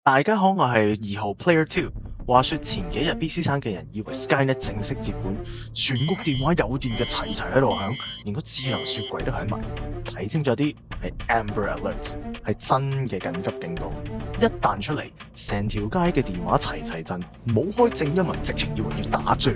大家好，我係2號 Player 2。話說前幾日 BC 省嘅人以為 Skynet 正式接管，全屋電話有電嘅齊齊喺度響，連個智能雪櫃都響埋。睇清楚啲，係 Amber Alert， 係真嘅緊急警告。一彈出嚟，成條街嘅電話齊齊震，冇開靜音，直情以為要打仗。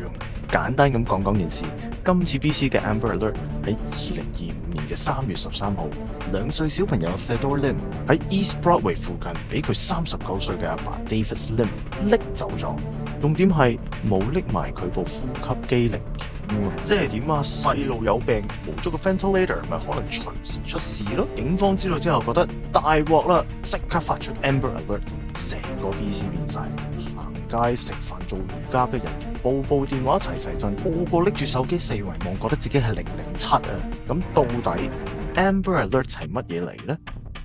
簡單咁講件事，今次 BC 嘅 Amber Alert 喺2025年嘅3月13號，2歲小朋友 Theodore Lim 喺 East Broadway 附近俾佢39歲嘅阿爸 Davis Lim 拎走咗。重點係冇拎埋佢部呼吸機零件，即係點啊？細路有病冇咗個 ventilator， 咪可能隨時出事咯。警方知道之後覺得大鑊啦，即刻發出 Amber Alert， 成個 BC 變晒。行街食飯做瑜伽嘅人，部電話齊齊震，個個拎住手機四圍望，覺得自己係007啊！咁到底 Amber Alert 係乜嘢嚟呢？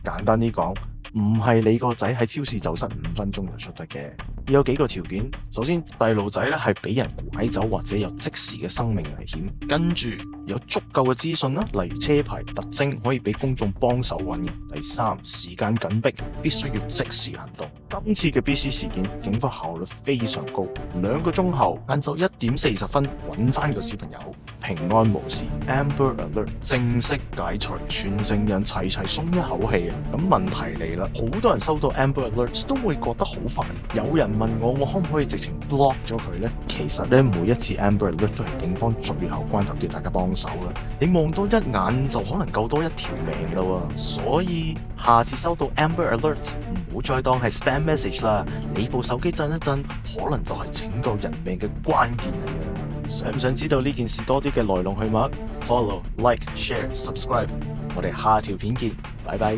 簡單啲講，唔係你個仔喺超市走失5分鐘就出得嘅，要有幾個條件。首先，細路仔咧係俾人拐走或者有即時嘅生命危險，跟住有足夠嘅資訊啦，例如車牌特徵可以俾公眾幫手揾人。第三，時間緊迫，必須要即時行動。今次嘅 BC 事件，警方效率非常高，2個鐘後，晏晝1點40分揾翻個小朋友，平安無事。Amber Alert 正式解除，全城人齊齊鬆一口氣啊！咁問題嚟啦，好多人收到 Amber Alert 都會覺得好煩。有人問我可唔可以直情 block 咗佢呢？其實咧，每一次 Amber Alert 都係警方最後關頭叫大家幫手啦。你望多一眼就可能救多一條命啦喎。所以下次收到 Amber Alert， 唔好再當係 spam message 啦。你部手機震一震，可能就係拯救人命嘅關鍵嚟嘅。想唔想知道呢件事多啲嘅來龍去脈 ？Follow、Like、Share、Subscribe。我哋下條片見，拜拜。